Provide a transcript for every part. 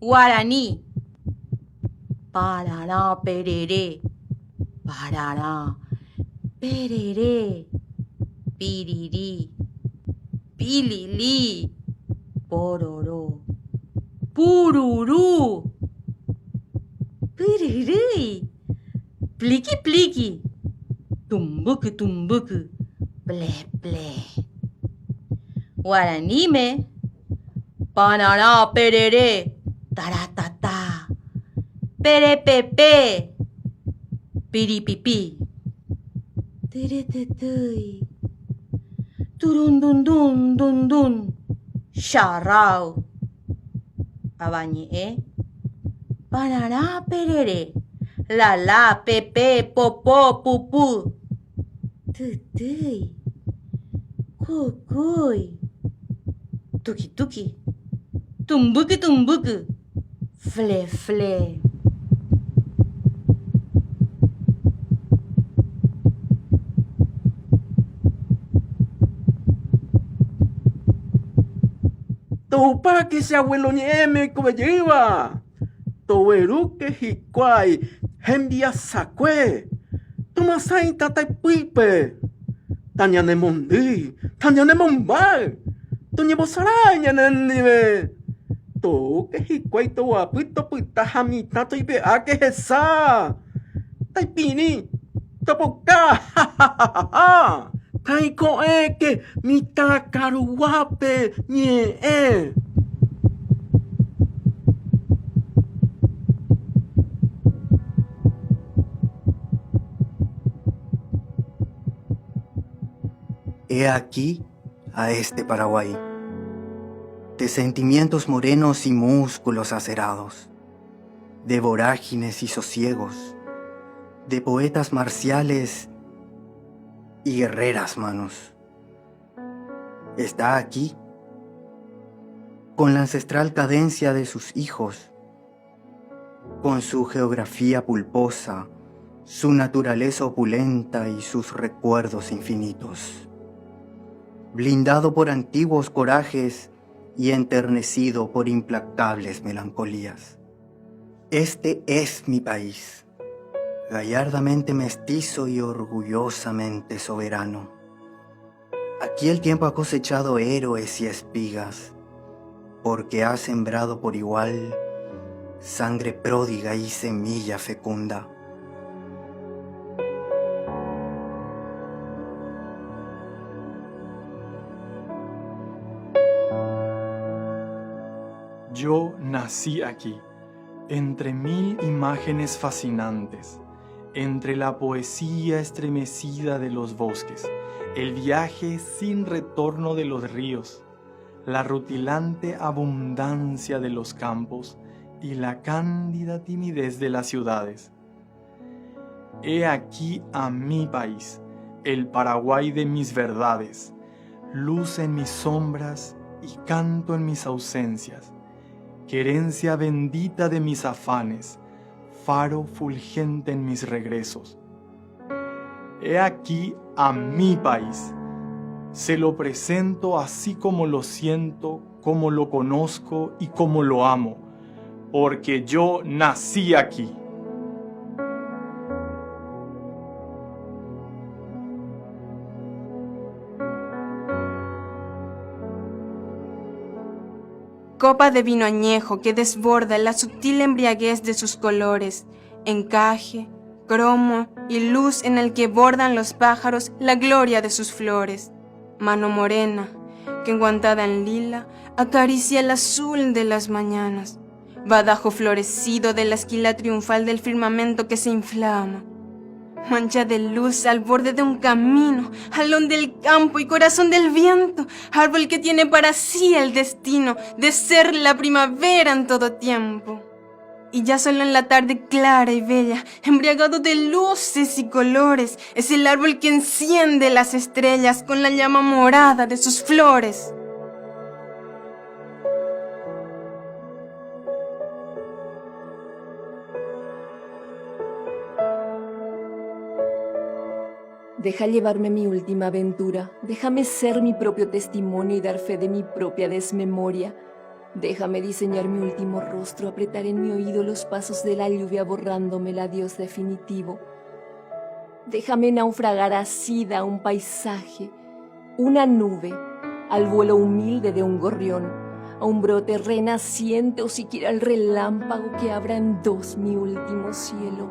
Guaraní. Paraná, pereré. Paraná, pereré. Pirirí. Pililí. Pororó. Pururú. Piriri. Pliqui, pliqui. Tumbucu, tumbucu. Ple, ple. Guaranime. Paraná, pereré. Taratata. Perepepe. Piripipí. Teretetui. Turundundun, dundun. Charrao. Abañe. Paraná, pereré. La, pepe, popó, pupú. Tutui. Cucuy. Tuki, tuki. Tumbucu, tumbucu. Fle, fle. Toupa que se abuelo nieme cobeyiva. Toweru que hikwai. Hembia sacue. Tomasai tatai puipe. Tanyane mondi. Tanyane mombai. Toñebo saraña nenive. To que hikwai to apito puita hamita to ibe ake hesa. Taipini. Topoka. Taiko eke mita karuape nye e. He aquí a este Paraguay, de sentimientos morenos y músculos acerados, de vorágines y sosiegos, de poetas marciales y guerreras manos. Está aquí, con la ancestral cadencia de sus hijos, con su geografía pulposa, su naturaleza opulenta y sus recuerdos infinitos. Blindado por antiguos corajes y enternecido por implacables melancolías. Este es mi país, gallardamente mestizo y orgullosamente soberano. Aquí el tiempo ha cosechado héroes y espigas, porque ha sembrado por igual sangre pródiga y semilla fecunda. Yo nací aquí, entre mil imágenes fascinantes, entre la poesía estremecida de los bosques, el viaje sin retorno de los ríos, la rutilante abundancia de los campos y la cándida timidez de las ciudades. He aquí a mi país, el Paraguay de mis verdades, luz en mis sombras y canto en mis ausencias, querencia bendita de mis afanes, faro fulgente en mis regresos. He aquí a mi país, se lo presento así como lo siento, como lo conozco y como lo amo, porque yo nací aquí. Copa de vino añejo que desborda la sutil embriaguez de sus colores, encaje, cromo y luz en el que bordan los pájaros la gloria de sus flores. Mano morena, que enguantada en lila, acaricia el azul de las mañanas. Badajo florecido de la esquila triunfal del firmamento que se inflama. Mancha de luz al borde de un camino, jalón del campo y corazón del viento, árbol que tiene para sí el destino de ser la primavera en todo tiempo. Y ya solo en la tarde clara y bella, embriagado de luces y colores, es el árbol que enciende las estrellas con la llama morada de sus flores. Deja llevarme mi última aventura, déjame ser mi propio testimonio y dar fe de mi propia desmemoria. Déjame diseñar mi último rostro, apretar en mi oído los pasos de la lluvia borrándome el adiós definitivo. Déjame naufragar así da un paisaje, una nube, al vuelo humilde de un gorrión, a un brote renaciente o siquiera el relámpago que abra en dos mi último cielo.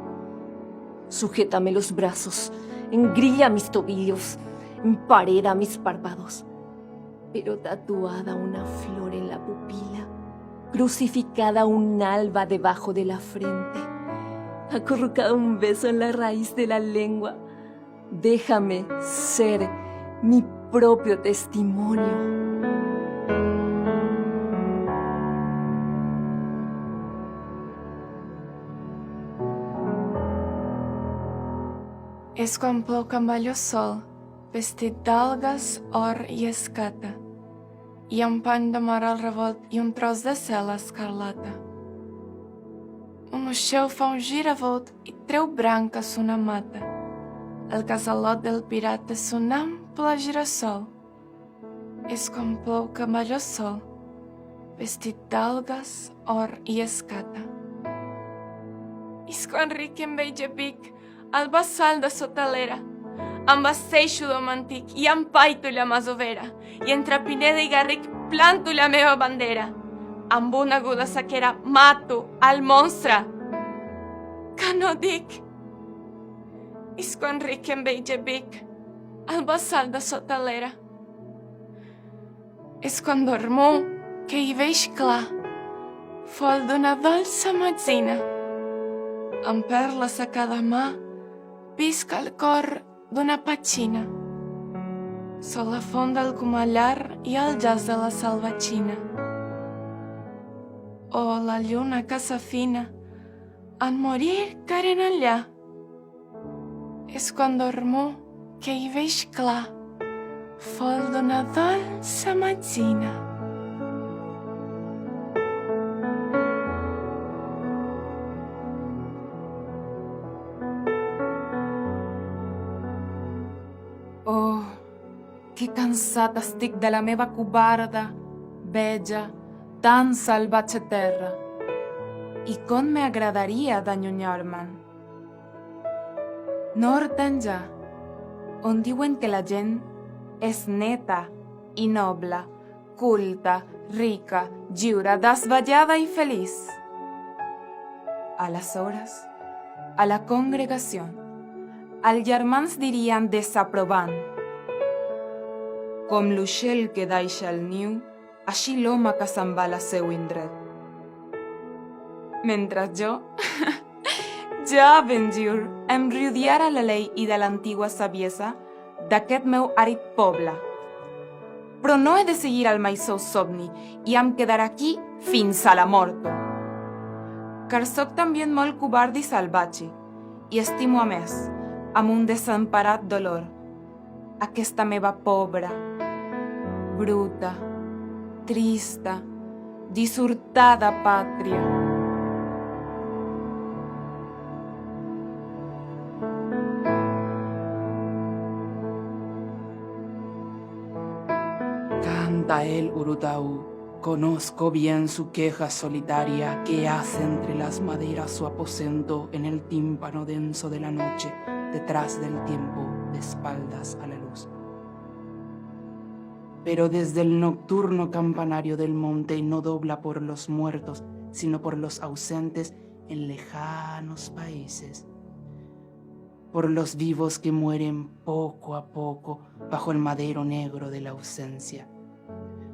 Sujétame los brazos, engrilla mis tobillos, empareda mis párpados, pero tatuada una flor en la pupila, crucificada un alba debajo de la frente, acurrucada un beso en la raíz de la lengua. Déjame ser mi propio testimonio. Es quan plou camballo sol, vestit d'algues, or i escata, i un pany de mar al revolt i un tros de cel escarlata. Un oixeu fa un giravolt i treu branques una mata. El casalot del pirata és un ample girassol. És quan plou camballo sol, vestit d'algues, or i escata. És quan ric em veig a pic, al bassal de sotalera, amb asseixo d'hom antic i empaito la masovera, i entre Pineda i Garric planto la meva bandera. Amb una aguda sequera mato al monstre. Que no dic? És quan ric em veig a Vic, al bassal de sotalera. És quan dormo que hi veig clar, fol d'una dolça metzina, amb perles a cada mà, visc el cor d'una petxina. Sol la font del comallar i el jazz de la salvatxina. O la lluna que s'afina en morir caren enllà. És quan dormo que hi veig clar, fol d'una dolça metzina. Oh, que cansat estic de la meva covarda, bella, tan salvatge terra. I com m'agradaria d'allunyar-me'n. Nord enllà, on diuen que la gent és neta i noble, culta, rica, lliure, desvetllada i feliç. Aleshores, a la congregació, els germans dirien desaprovant. Com l'oixell que deixa el niu, així l'home que se'n va a la seu indret. Mentre jo, ja ben jur, em rodeara la llei i de l'antigua saviesa d'aquest meu àrid poble. Però no he de seguir el meu somni i em quedaré aquí fins a la mort. Car soc també molt covard i salvatge i estimo a més, amb un desemparat dolor, aquesta meva pobra, bruta, trista, dissortada pàtria. Canta el Urutau, conozco bien su queja solitaria que hace entre las maderas su aposento en el tímpano denso de la noche, detrás del tiempo, de espaldas a la luz. Pero desde el nocturno campanario del monte no dobla por los muertos, sino por los ausentes en lejanos países, por los vivos que mueren poco a poco bajo el madero negro de la ausencia.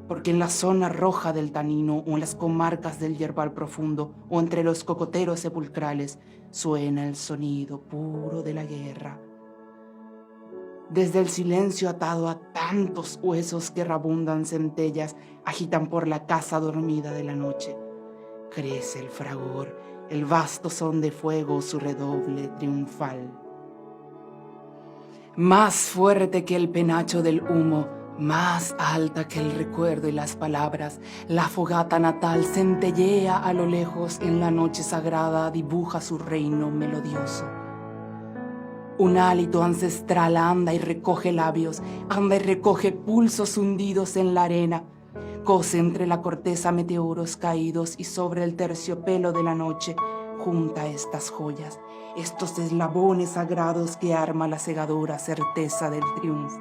Porque en la zona roja del Tanino o en las comarcas del Yerbal profundo o entre los cocoteros sepulcrales suena el sonido puro de la guerra. Desde el silencio atado a tantos huesos que rabundan centellas agitan por la casa dormida de la noche. Crece el fragor, el vasto son de fuego, su redoble triunfal. Más fuerte que el penacho del humo, más alta que el recuerdo y las palabras, la fogata natal centellea a lo lejos en la noche sagrada, dibuja su reino melodioso. Un hálito ancestral anda y recoge labios, anda y recoge pulsos hundidos en la arena. cose entre la corteza meteoros caídos y sobre el terciopelo de la noche junta estas joyas, estos eslabones sagrados que arma la cegadora certeza del triunfo.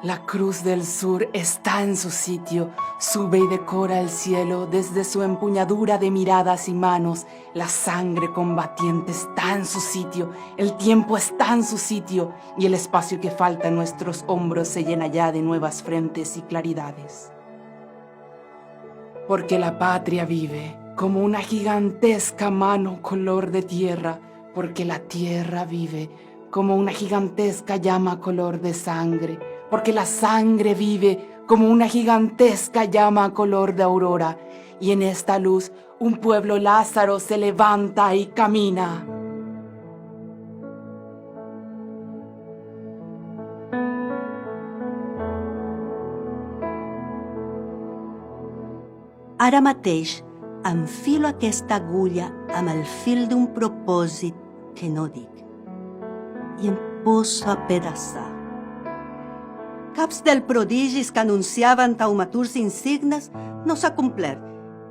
La cruz del sur está en su sitio, sube y decora el cielo desde su empuñadura de miradas y manos. La sangre combatiente está en su sitio, el tiempo está en su sitio y el espacio que falta en nuestros hombros se llena ya de nuevas frentes y claridades. Porque la patria vive como una gigantesca mano color de tierra, porque la tierra vive como una gigantesca llama color de sangre, porque la sangre vive como una gigantesca llama color de aurora, y en esta luz un pueblo lázaro se levanta y camina. Ara mateix enfilo aquesta agulla amb el fil d'un propòsit que no dic i em poso a pedaçar. Caps del prodigis que anunciaven taumaturgs insignes no s'ha complert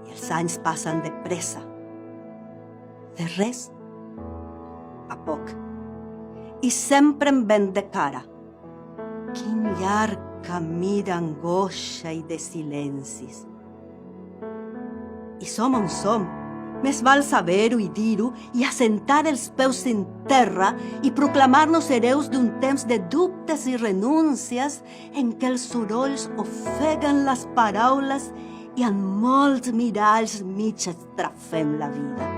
i els anys passen de pressa. De res a poc. I sempre em ven de cara. Quin llarg camí d'angoixa i de silencis. I som on som. Més val saber-ho i dir-ho i assentar els peus en terra i proclamar-nos hereus d'un temps de dubtes i renúncies en què els sorolls ofeguen les paraules i en molts miralls mig estrafem la vida.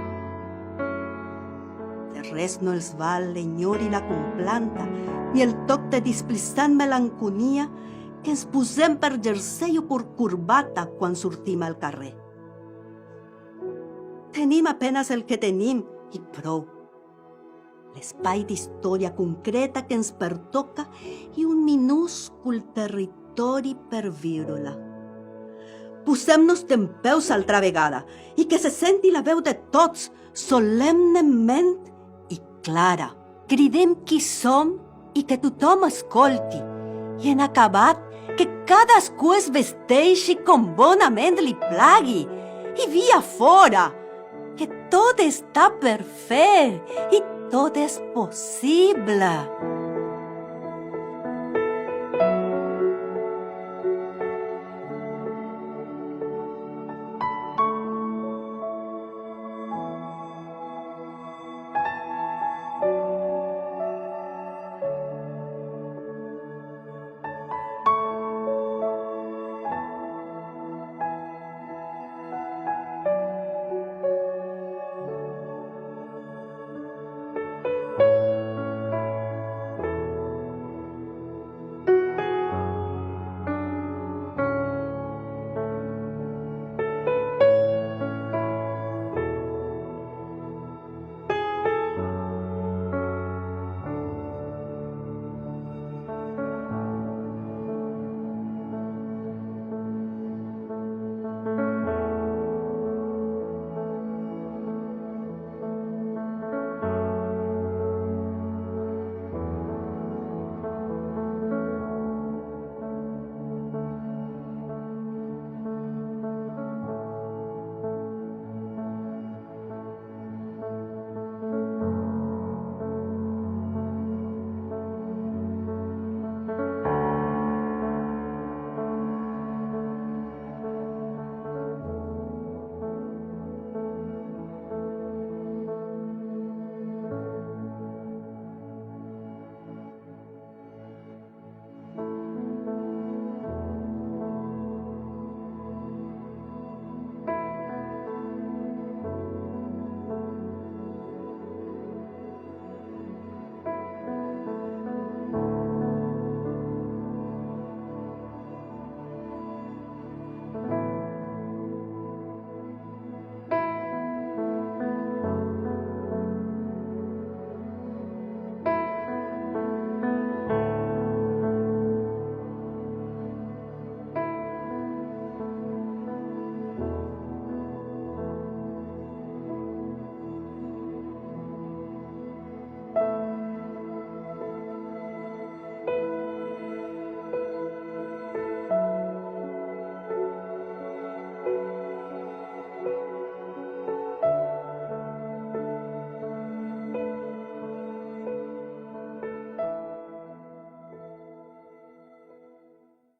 De res no els val l'enyor i la complanta, ni el toc de displicent melanconia que ens posem per jersei o per corbata quan sortim al carrer. Tenim apenas el que tenim i prou. L'espai d'història concreta que ens pertoca i un minúscul territori per viure-la. Posem-nos dempeus altra vegada i que se senti la veu de tots solemnement i clara. Cridem qui som i que tothom escolti. I en acabat, que cadascú es vesteixi com bonament li plagui. I via fora! Que tot està per fer i tot és possible.